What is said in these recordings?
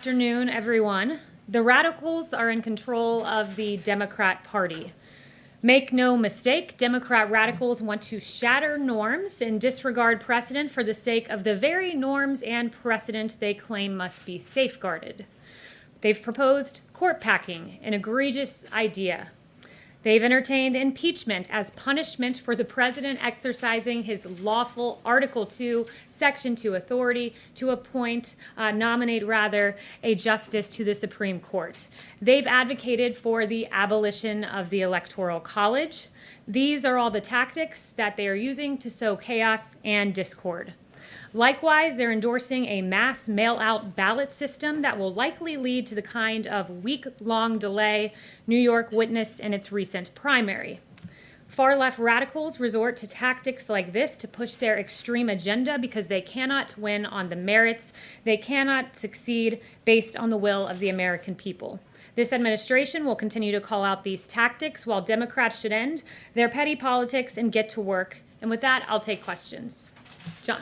Afternoon, everyone. The radicals are in control of the Democrat Party. Make no mistake, Democrat radicals want to shatter norms and disregard precedent for the sake of the very norms and precedent they claim must be safeguarded. They've proposed court packing, an egregious idea. They've entertained impeachment as punishment for the president exercising his lawful Article 2, Section 2 authority to nominate a justice to the Supreme Court. They've advocated for the abolition of the Electoral College. These are all the tactics that they are using to sow chaos and discord. Likewise, they're endorsing a mass mail-out ballot system that will likely lead to the kind of week-long delay New York witnessed in its recent primary. Far-left radicals resort to tactics like this to push their extreme agenda because they cannot win on the merits. They cannot succeed based on the will of the American people. This administration will continue to call out these tactics while Democrats should end their petty politics and get to work. And with that, I'll take questions. John.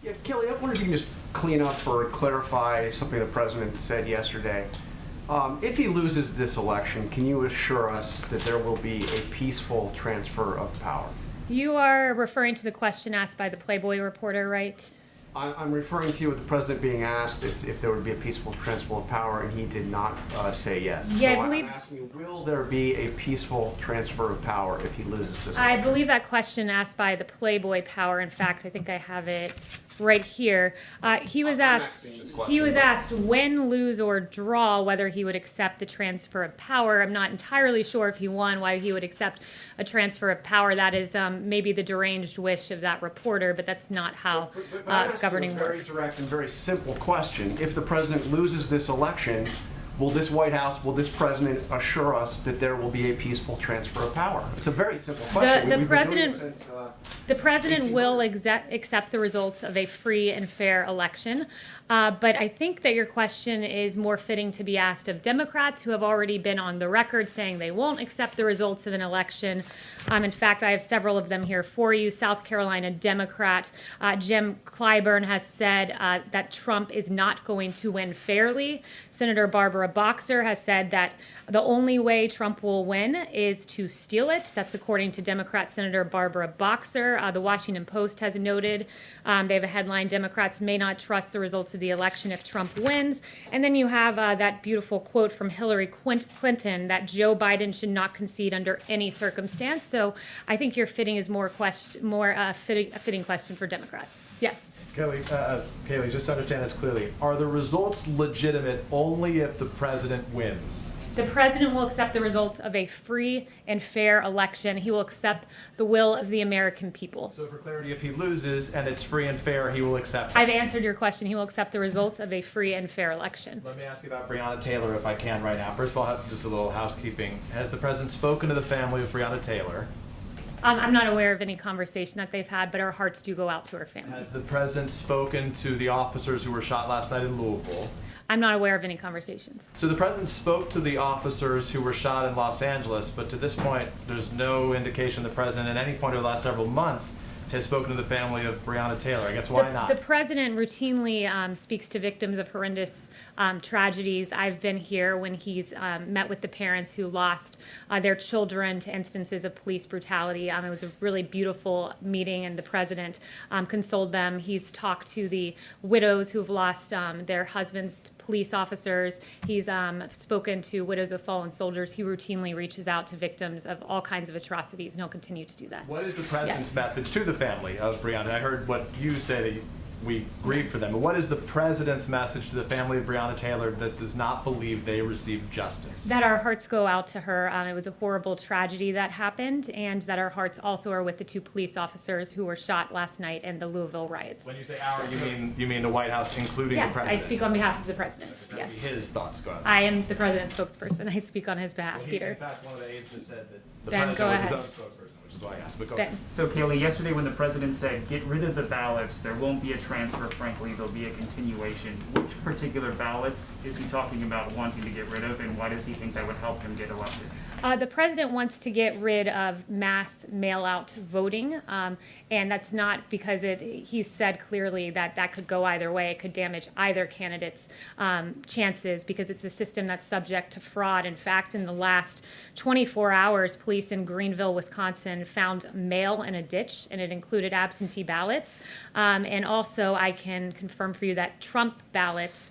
Yeah, Kayleigh, I wonder if you can just clean up or clarify something the president said yesterday. If he loses this election, can you assure us that there will be a peaceful transfer of power? You are referring to the question asked by the Playboy reporter, right? I'm referring to you with the president being asked if there would be a peaceful transfer of power, and he did not say yes. Yeah, so I believe. I'm asking you, will there be a peaceful transfer of power if he loses this election? I believe that question asked by the Playboy Power. In fact, I think I have it right here. He was asked win, lose, or draw whether he would accept the transfer of power. I'm not entirely sure if he won why he would accept a transfer of power. That is maybe the deranged wish of that reporter, but that's not how governing works. Very direct and very simple question. If the president loses this election, will this White House, will this president assure us that there will be a peaceful transfer of power? It's a very simple question. The president will accept the results of a free and fair election. But I think that your question is more fitting to be asked of Democrats who have already been on the record saying they won't accept the results of an election. In fact, I have several of them here for you. South Carolina Democrat Jim Clyburn has said that Trump is not going to win fairly. Senator Barbara Boxer has said that the only way Trump will win is to steal it. That's according to Democrat Senator Barbara Boxer. The Washington Post has noted, they have a headline, Democrats may not trust the results of the election if Trump wins. And then you have that beautiful quote from Hillary Clinton that Joe Biden should not concede under any circumstance. So I think your fitting is a fitting question for Democrats. Yes. Kayleigh, just to understand this clearly, are the results legitimate only if the president wins? The president will accept the results of a free and fair election. He will accept the will of the American people. So for clarity, if he loses and it's free and fair, he will accept it? I've answered your question. He will accept the results of a free and fair election. Let me ask you about Breonna Taylor, if I can, right now. First of all, just a little housekeeping. Has the president spoken to the family of Breonna Taylor? I'm not aware of any conversation that they've had, but our hearts do go out to her family. Has the president spoken to the officers who were shot last night in Louisville? I'm not aware of any conversations. So the president spoke to the officers who were shot in Los Angeles, but to this point, there's no indication the president at any point over the last several months has spoken to the family of Breonna Taylor. I guess why not? The president routinely speaks to victims of horrendous tragedies. I've been here when he's met with the parents who lost their children to instances of police brutality. It was a really beautiful meeting, and the president consoled them. He's talked to the widows who've lost their husbands to police officers. He's spoken to widows of fallen soldiers. He routinely reaches out to victims of all kinds of atrocities, and he'll continue to do that. What is the president's message to the family of Breonna? I heard what you say, that we grieve for them, but what is the president's message to the family of Breonna Taylor that does not believe they received justice? That our hearts go out to her. It was a horrible tragedy that happened, and that our hearts also are with the two police officers who were shot last night in the Louisville riots. When you say our, you mean the White House, including the president? Yes, I speak on behalf of the president. Yes. His thoughts go out. I am the president's spokesperson. I speak on his behalf, Well, Peter. In fact, one of the aides just said that The Ben, president go was his ahead. own spokesperson, which is why I asked. But go Ben. ahead. So Kayleigh, yesterday when the president said, get rid of the ballots, there won't be a transfer, frankly, there'll be a continuation. Which particular ballots is he talking about wanting to get rid of, and why does he think that would help him get elected? The president wants to get rid of mass mail-out voting, and that's not because he said clearly that that could go either way. It could damage either candidate's chances because it's a system that's subject to fraud. In fact, in the last 24 hours, police in Greenville, Wisconsin, found mail in a ditch, and it included absentee ballots. And also, I can confirm for you that Trump ballots,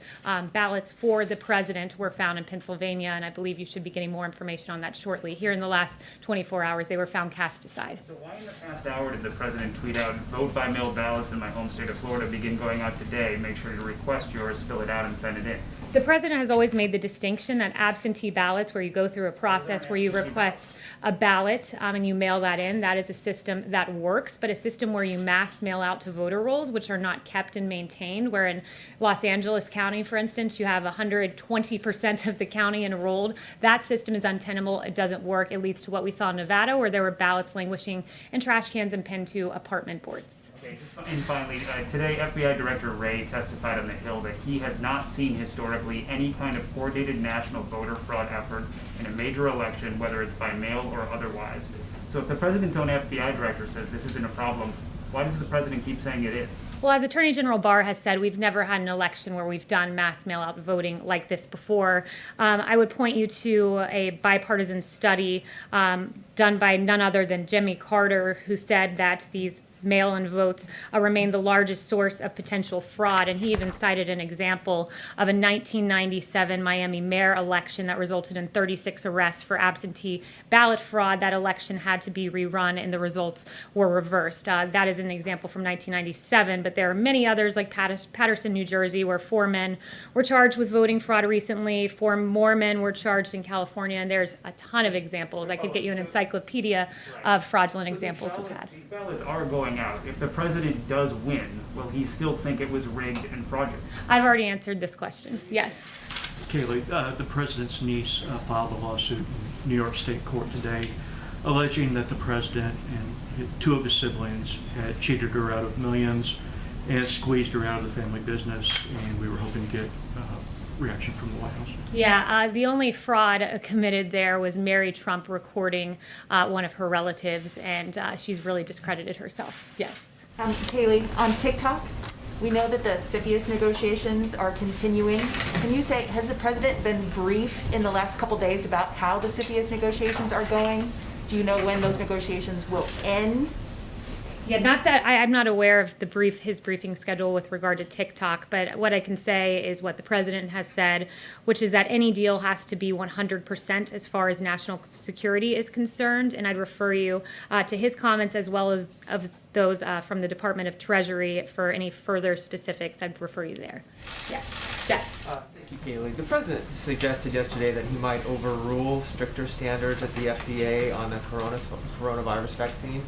ballots for the president, were found in Pennsylvania, and I believe you should be getting more information on that shortly. Here in the last 24 hours, they were found cast aside. So why in the past hour did the president tweet out, vote by mail ballots in my home state of Florida begin going out today, make sure to request yours, fill it out, and send it in? The president has always made the distinction that absentee ballots, where you go through a process where you request a ballot and you mail that in, that is a system that works, but a system where you mass mail out to voter rolls, which are not kept and maintained, where in Los Angeles County, for instance, you have 120% of the county enrolled. That system is untenable. It doesn't work. It leads to what we saw in Nevada, where there were ballots languishing in trash cans and pinned to apartment boards. Okay, and finally, today FBI Director Wray testified on the Hill that he has not seen historically any kind of coordinated national voter fraud effort in a major election, whether it's by mail or otherwise. So if the president's own FBI director says this isn't a problem, why does the president keep saying it is? Well, as Attorney General Barr has said, we've never had an election where we've done mass mail-out voting like this before. I would point you to a bipartisan study done by none other than Jimmy Carter, who said that these mail-in votes remain the largest source of potential fraud. And he even cited an example of a 1997 Miami mayor election that resulted in 36 arrests for absentee ballot fraud. That election had to be rerun and the results were reversed. That is an example from 1997, but there are many others like Patterson, New Jersey, where 4 men were charged with voting fraud recently. 4 more men were charged in California, and there's a ton of examples. I could get you an encyclopedia of fraudulent examples we've had. These ballots are going out. If the president does win, will he still think it was rigged and fraudulent? I've already answered this question. Yes. Kayleigh, the president's niece filed a lawsuit in New York State Court today alleging that the president and 2 of his siblings had cheated her out of millions and squeezed her out of the family business, and we were hoping to get reaction from the White House. Yeah, the only fraud committed there was Mary Trump recording one of her relatives, and she's really discredited herself. Yes. Kayleigh, on TikTok, we know that the CFIUS negotiations are continuing. Can you say, has the president been briefed in the last couple days about how the CFIUS negotiations are going? Do you know when those negotiations will end? Yeah, not that I'm not aware of his briefing schedule with regard to TikTok, but what I can say is what the president has said, which is that any deal has to be 100% as far as national security is concerned. And I'd refer you to his comments as well as of those from the Department of Treasury for any further specifics. I'd refer you there. Yes, Jeff. Thank you, Kayleigh. The president suggested yesterday that he might overrule stricter standards at the FDA on the coronavirus vaccine.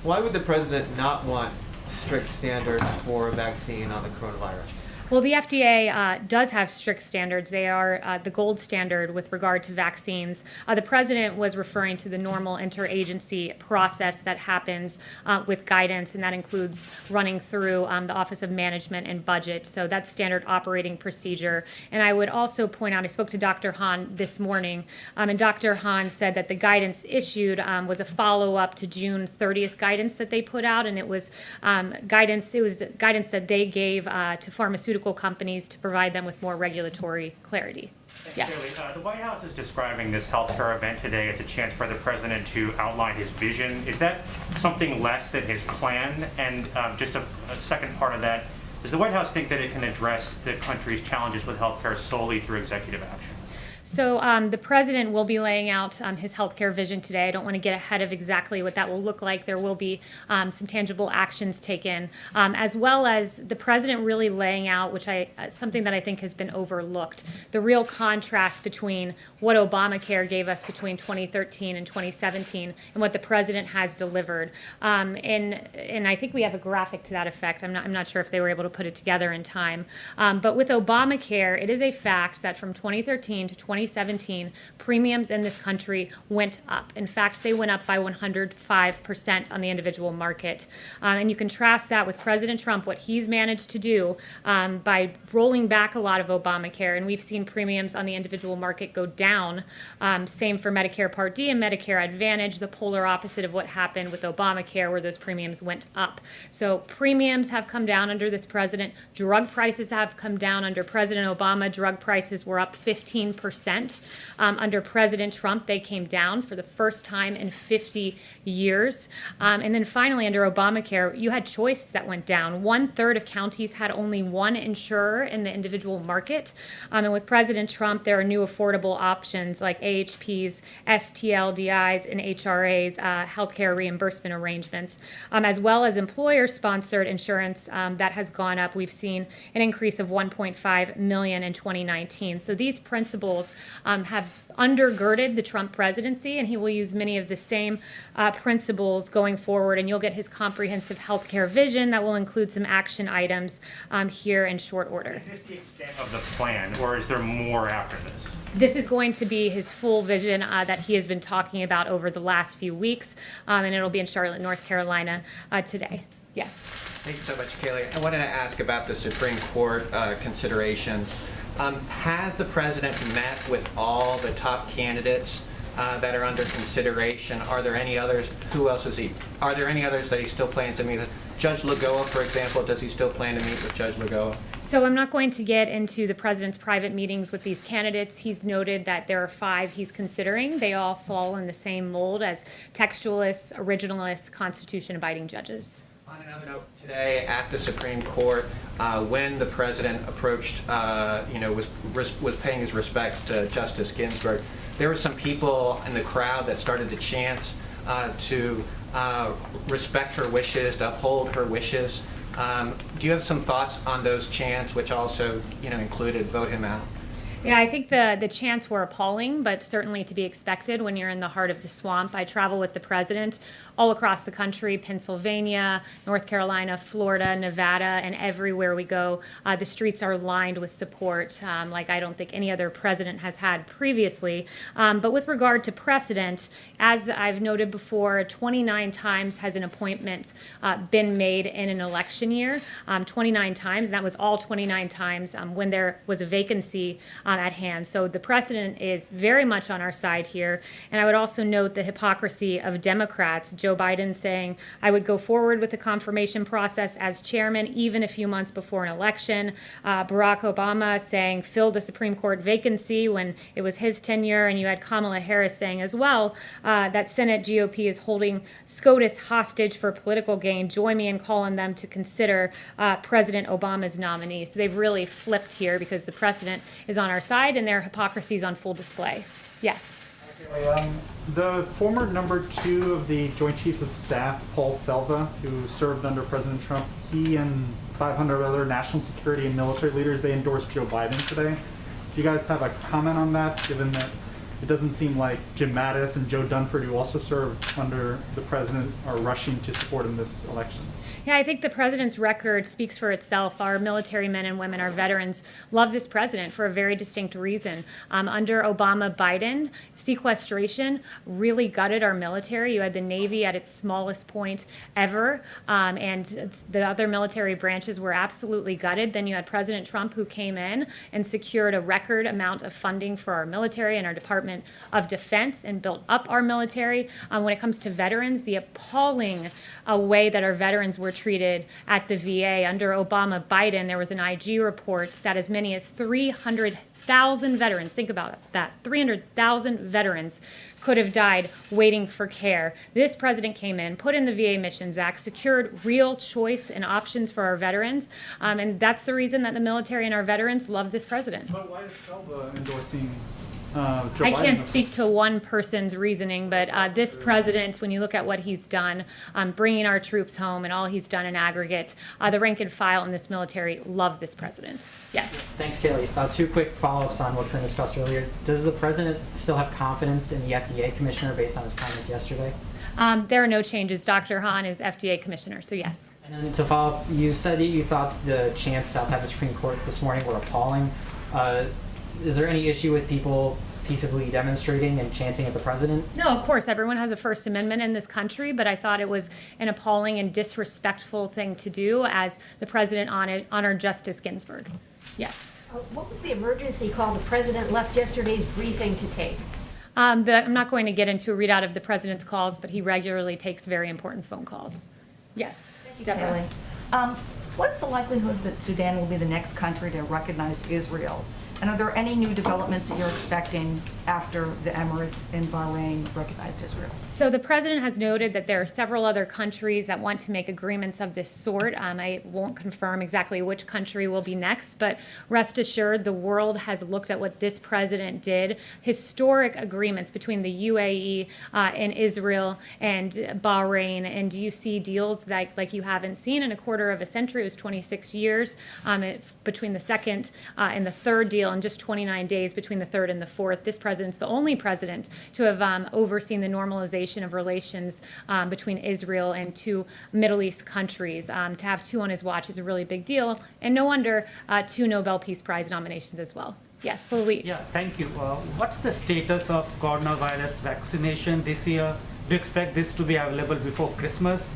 Why would the president not want strict standards for a vaccine on the coronavirus? Well, the FDA does have strict standards. They are the gold standard with regard to vaccines. The president was referring to the normal interagency process that happens with guidance, and that includes running through the Office of Management and Budget. So that's standard operating procedure. And I would also point out, I spoke to Dr. Hahn this morning, and Dr. Hahn said that the guidance issued was a follow-up to June 30th guidance that they put out, and it was guidance that they gave to pharmaceutical companies to provide them with more regulatory clarity. Yes. Kayleigh, the White House is describing this healthcare event today as a chance for the president to outline his vision. Is that something less than his plan? And just a second part of that, does the White House think that it can address the country's challenges with healthcare solely through executive action? So the president will be laying out his healthcare vision today. I don't want to get ahead of exactly what that will look like. There will be some tangible actions taken, as well as the president really laying out, something that I think has been overlooked, the real contrast between what Obamacare gave us between 2013 and 2017 and what the president has delivered. And I think we have a graphic to that effect. I'm not sure if they were able to put it together in time. But with Obamacare, it is a fact that from 2013 to 2017, 2017, premiums in this country went up. In fact, they went up by 105% on the individual market. And you contrast that with President Trump, what he's managed to do by rolling back a lot of Obamacare. And we've seen premiums on the individual market go down. Same for Medicare Part D and Medicare Advantage, the polar opposite of what happened with Obamacare, where those premiums went up. So premiums have come down under this president. Drug prices have come down under President Obama. Drug prices were up 15%. Under President Trump, they came down for the first time in 50 years. And then finally, under Obamacare, you had choice that went down. 1/3 of counties had only one insurer in the individual market. And with President Trump, there are new affordable options like AHPs, STLDIs, and HRAs, healthcare reimbursement arrangements, as well as employer-sponsored insurance that has gone up. We've seen an increase of 1.5 million in 2019. So these principles have undergirded the Trump presidency, and he will use many of the same principles going forward, and you'll get his comprehensive healthcare vision that will include some action items here in short order. Is this the extent of the plan, or is there more after this? This is going to be his full vision that he has been talking about over the last few weeks, and it'll be in Charlotte, North Carolina today. Yes. Thanks so much, Kayleigh. I wanted to ask about the Supreme Court considerations. Has the president met with all the top candidates that are under consideration? Are there any others? Who else is he? Are there any others that he still plans to meet with? Judge Lagoa, for example, does he still plan to meet with Judge Lagoa? So I'm not going to get into the president's private meetings with these candidates. He's noted that there are 5 he's considering. They all fall in the same mold as textualists, originalists, Constitution-abiding judges. On another note, today at the Supreme Court, when the president approached, was paying his respects to Justice Ginsburg, there were some people in the crowd that started to chant to respect her wishes, to uphold her wishes. Do you have some thoughts on those chants, which also, included vote him out? Yeah, I think the chants were appalling, but certainly to be expected when you're in the heart of the swamp. I travel with the president all across the country, Pennsylvania, North Carolina, Florida, Nevada, and everywhere we go, the streets are lined with support, like I don't think any other president has had previously. But with regard to precedent, as I've noted before, 29 times has an appointment been made in an election year, 29 times, and that was all 29 times when there was a vacancy at hand. So the precedent is very much on our side here. And I would also note the hypocrisy of Democrats. Joe Biden saying, I would go forward with the confirmation process as chairman even a few months before an election. Barack Obama saying, fill the Supreme Court vacancy when it was his tenure. And you had Kamala Harris saying as well that Senate GOP is holding SCOTUS hostage for political gain. Join me in calling them to consider President Obama's nominee. So they've really flipped here because the precedent is on our side and their hypocrisy is on full display. Yes. The former number 2 of the Joint Chiefs of Staff, Paul Selva, who served under President Trump, he and 500 other national security and military leaders, they endorsed Joe Biden today. Do you guys have a comment on that, given that it doesn't seem like Jim Mattis and Joe Dunford, who also served under the president, are rushing to support him this election? Yeah, I think the president's record speaks for itself. Our military men and women, our veterans, love this president for a very distinct reason. Under Obama-Biden, sequestration really gutted our military. You had the Navy at its smallest point ever, and the other military branches were absolutely gutted. Then you had President Trump, who came in and secured a record amount of funding for our military and our Department of Defense and built up our military. When it comes to veterans, the appalling way that our veterans were treated at the VA. Under Obama-Biden, there was an IG report that as many as 300,000 veterans, think about that, 300,000 veterans could have died waiting for care. This president came in, put in the VA Missions Act, secured real choice and options for our veterans, and that's the reason that the military and our veterans love this president. But why is Selva endorsing Joe I Biden? can't speak to one person's reasoning, but this president, when you look at what he's done, bringing our troops home and all he's done in aggregate, the rank and file in this military love this president. Yes. Thanks, Kayleigh. 2 quick follow-ups on what's been discussed earlier. Does the president still have confidence in the FDA commissioner based on his comments yesterday? There are no changes. Dr. Hahn is FDA commissioner, so yes. And then to follow up, you said that you thought the chants outside the Supreme Court this morning were appalling. Is there any issue with people peaceably demonstrating and chanting at the president? No, of course, everyone has a First Amendment in this country, but I thought it was an appalling and disrespectful thing to do as the president honored Justice Ginsburg. Yes. What was the emergency call the president left yesterday's briefing to take? I'm not going to get into a readout of the president's calls, but he regularly takes very important phone calls. Yes. Deborah. Kayleigh, what is the likelihood that Sudan will be the next country to recognize Israel? And are there any new developments that you're expecting after the Emirates and Bahrain recognized Israel? So the president has noted that there are several other countries that want to make agreements of this sort. I won't confirm exactly which country will be next, but rest assured the world has looked at what this president did. Historic agreements between the UAE and Israel and Bahrain, and you see deals like you haven't seen in a quarter of a century. It was 26 years between the second and the third deal, and just 29 days between the third and the fourth. This president's the only president to have overseen the normalization of relations between Israel and two Middle East countries. To have two on his watch is a really big deal, and no wonder two Nobel Peace Prize nominations as well. Yes, Lily. Yeah, thank you. What's the status of coronavirus vaccination this year? Do you expect this to be available before Christmas?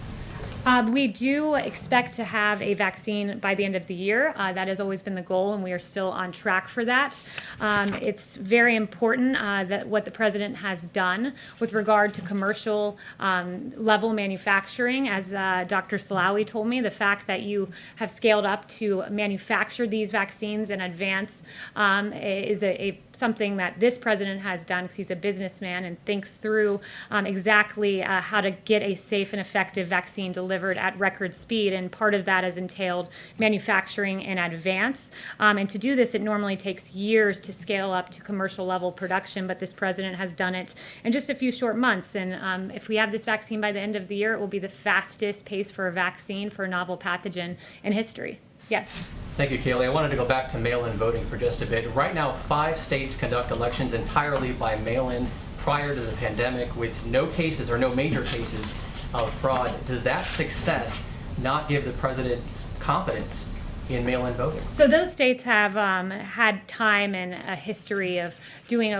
We do expect to have a vaccine by the end of the year. That has always been the goal, and we are still on track for that. It's very important that what the president has done with regard to commercial level manufacturing. As Dr. Salawi told me, the fact that you have scaled up to manufacture these vaccines in advance is something that this president has done because he's a businessman and thinks through exactly how to get a safe and effective vaccine delivered at record speed, and part of that has entailed manufacturing in advance. And to do this, it normally takes years to scale up to commercial level production, but this president has done it in just a few short months. And if we have this vaccine by the end of the year, it will be the fastest pace for a vaccine for a novel pathogen in history. Yes. Thank you, Kayleigh. I wanted to go back to mail-in voting for just a bit. Right now, 5 states conduct elections entirely by mail-in prior to the pandemic with no cases or no major cases of fraud. Does that success not give the president confidence in mail-in voting? So those states have had time and a history of doing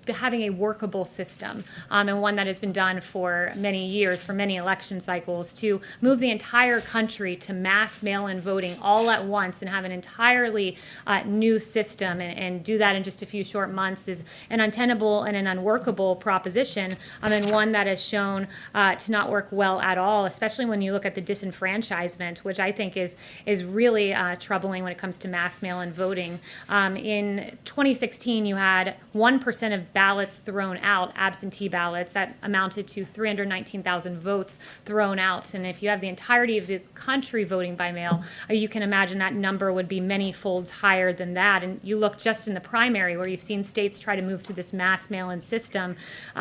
having a workable system, and one that has been done for many years, for many election cycles, to move the entire country to mass mail-in voting all at once and have an entirely new system, and do that in just a few short months is an untenable and an unworkable proposition, and one that has shown to not work well at all, especially when you look at the disenfranchisement, which I think is really troubling when it comes to mass mail-in voting. In 2016, you had 1% of ballots thrown out, absentee ballots, that amounted to 319,000 votes thrown out. And if you have the entirety of the country voting by mail, you can imagine that number would be many folds higher than that. And you look just in the primary, where you've seen states try to move to this mass mail-in system.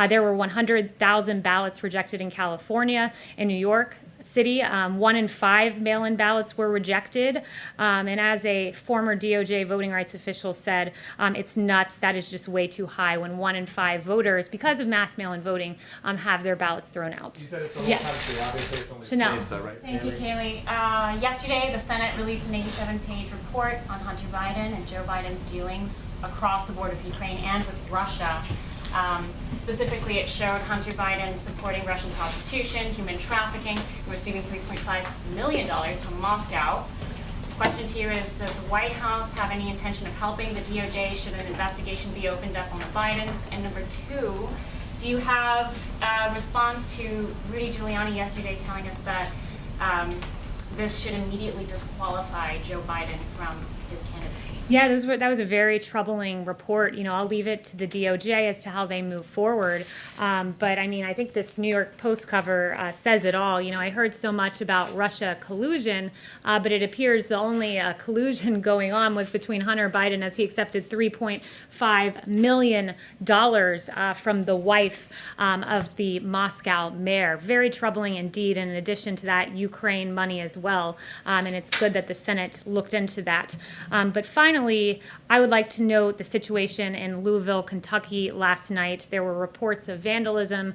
There were 100,000 ballots rejected in California, in New York City. 1 in 5 mail-in ballots were rejected. And as a former DOJ voting rights official said, it's nuts. That is just way too high when 1 in 5 voters, because of mass mail-in voting, have their ballots thrown out. You said it's the whole Yes. country, obviously it's only Chanel. states though, right? Thank you, Kayleigh. Yesterday, the Senate released an 87-page report on Hunter Biden and Joe Biden's dealings across the border with Ukraine and with Russia. Specifically, it showed Hunter Biden supporting Russian prostitution, human trafficking, and receiving $3.5 million from Moscow. The question to you is, does the White House have any intention of helping the DOJ should an investigation be opened up on the Bidens? And number 2, do you have a response to Rudy Giuliani yesterday telling us that this should immediately disqualify Joe Biden from his candidacy? Yeah, that was a very troubling report. I'll leave it to the DOJ as to how they move forward. But I mean, I think this New York Post cover says it all. I heard so much about Russia collusion, but it appears the only collusion going on was between Hunter Biden, as he accepted $3.5 million from the wife of the Moscow mayor. Very troubling indeed. And in addition to that, Ukraine money as well. And it's good that the Senate looked into that. But finally, I would like to note the situation in Louisville, Kentucky last night. There were reports of vandalism.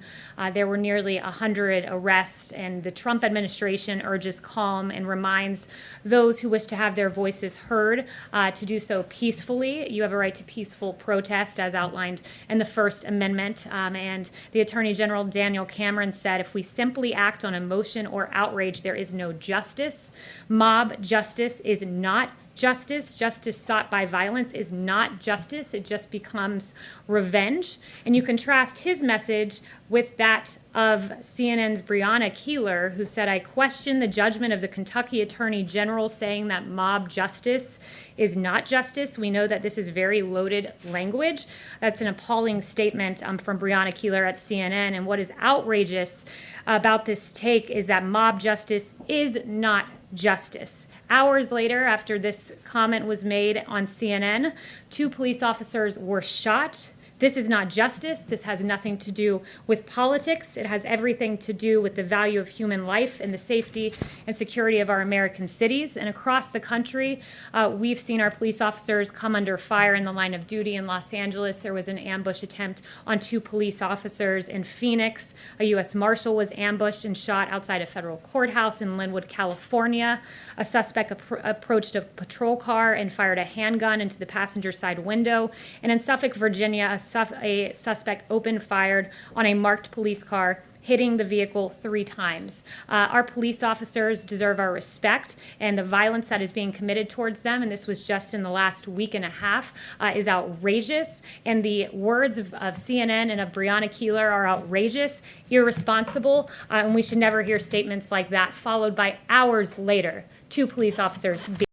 There were nearly 100 arrests, and the Trump administration urges calm and reminds those who wish to have their voices heard to do so peacefully. You have a right to peaceful protest as outlined in the First Amendment. And the Attorney General Daniel Cameron said, if we simply act on emotion or outrage, there is no justice. Mob justice is not justice. Justice sought by violence is not justice. It just becomes revenge. And you contrast his message with that of CNN's Breonna Keeler, who said, I question the judgment of the Kentucky Attorney General saying that mob justice is not justice. We know that this is very loaded language. That's an appalling statement from Breonna Keeler at CNN. And what is outrageous about this take is that mob justice is not justice. Hours later, after this comment was made on CNN, 2 police officers were shot. This is not justice. This has nothing to do with politics. It has everything to do with the value of human life and the safety and security of our American cities. And across the country, we've seen our police officers come under fire in the line of duty. In Los Angeles, there was an ambush attempt on 2 police officers. In Phoenix, a U.S. Marshal was ambushed and shot outside a federal courthouse. In Linwood, California, a suspect approached a patrol car and fired a handgun into the passenger side window. And in Suffolk, Virginia, a suspect opened fire on a marked police car, hitting the vehicle 3 times. Our police officers deserve our respect, and the violence that is being committed towards them, and this was just in the last week and a half, is outrageous. And the words of CNN and of Breonna Keeler are outrageous, irresponsible, and we should never hear statements like that followed by hours later, 2 police officers being